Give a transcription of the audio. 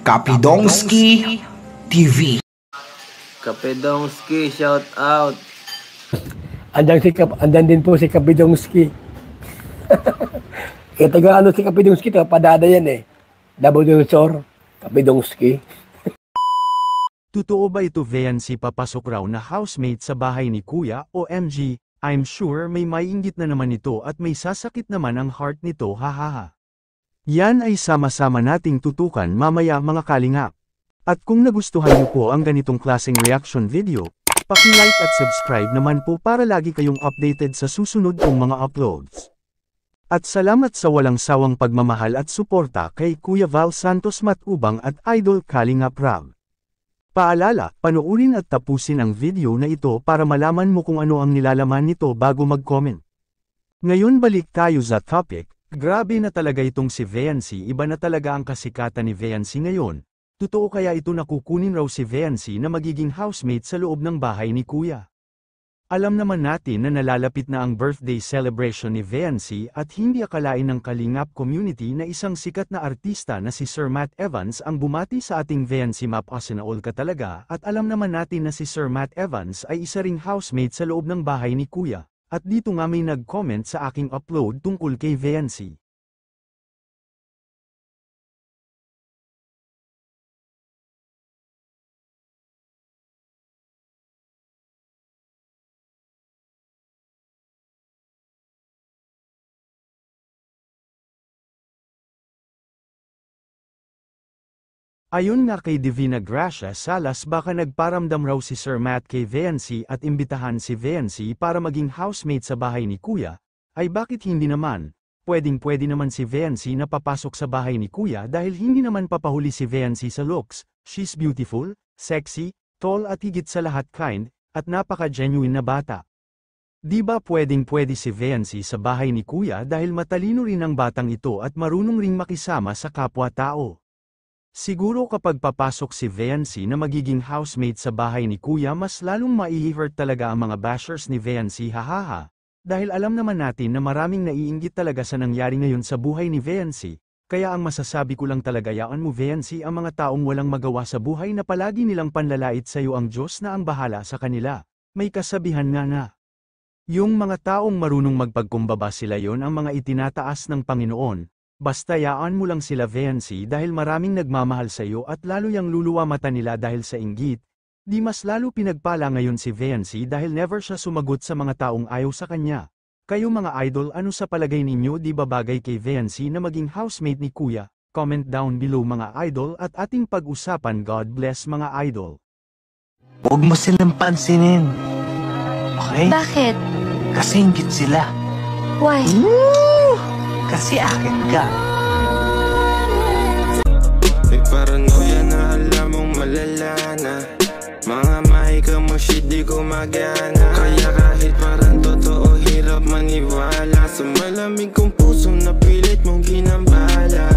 Kapidongski TV. Kapidongski, shout out. Andan din po si Kapidongski. Kaya taga ano si Kapidongski, taga Padada yan eh. Nabudunsor, Kapidongski. Totoo ba ito, Viancy? Papasok raw na housemate sa bahay ni Kuya? OMG, I'm sure may maiinggit na naman ito at may sasakit naman ang heart nito, hahaha. Yan ay sama-sama nating tutukan mamaya, mga kalingap. At kung nagustuhan niyo po ang ganitong klaseng reaction video, paki-like at subscribe naman po para lagi kayong updated sa susunod kong mga uploads. At salamat sa walang sawang pagmamahal at suporta kay Kuya Val Santos Matubang at Idol Kalingap Rab. Paalala, panoorin at tapusin ang video na ito para malaman mo kung ano ang nilalaman nito bago mag-comment. Ngayon balik tayo sa topic. Grabe na talaga itong si Viancy, iba na talaga ang kasikatan ni Viancy ngayon. Totoo kaya ito na kukunin raw si Viancy na magiging housemate sa loob ng bahay ni Kuya? Alam naman natin na nalalapit na ang birthday celebration ni Viancy at hindi akalain ng Kalingap community na isang sikat na artista na si Sir Matt Evans ang bumati sa ating Viancy Map. Asinaol ka talaga, at alam naman natin na si Sir Matt Evans ay isa ring housemate sa loob ng bahay ni Kuya. At dito nga may nag-comment sa aking upload tungkol kay Viancy. Ayon nga kay Divina Gracia Salas, baka nagparamdam raw si Sir Matt kay Viancy at imbitahan si Viancy para maging housemate sa bahay ni Kuya, ay bakit hindi naman? Pwedeng-pwede naman si Viancy na papasok sa bahay ni Kuya dahil hindi naman papahuli si Viancy sa looks. She's beautiful, sexy, tall at higit sa lahat kind, at napaka-genuine na bata. Di ba pwedeng-pwede si Viancy sa bahay ni Kuya dahil matalino rin ang batang ito at marunong ring makisama sa kapwa-tao. Siguro kapag papasok si Viancy na magiging housemate sa bahay ni Kuya, mas lalong mai-hurt talaga ang mga bashers ni Viancy, hahaha. Dahil alam naman natin na maraming naiinggit talaga sa nangyari ngayon sa buhay ni Viancy, kaya ang masasabi ko lang talaga, yaan mo Viancy ang mga taong walang magawa sa buhay na palagi nilang panlalait sa iyo, ang Diyos na ang bahala sa kanila. May kasabihan nga. Yung mga taong marunong magpagkumbaba sila, yon ang mga itinataas ng Panginoon. Basta yaan mo lang sila Viancy dahil maraming nagmamahal sa iyo at lalo yang luluwa mata nila dahil sa inggit. Di mas lalo pinagpala ngayon si Viancy dahil never siya sumagot sa mga taong ayaw sa kanya. Kayo mga idol, ano sa palagay ninyo? Di ba bagay kay Viancy na maging housemate ni Kuya? Comment down below mga idol at ating pag-usapan. God bless mga idol. Huwag mo silang pansinin. Okay? Bakit? Kasi inggit sila. Why? Kasi akin ka. May paranoia na alam mong malala na. Mga mahika mo shit di ko magana. Kaya kahit parang totoo, hirap maniwala sa malamig kong puso na pilit mong ginambala.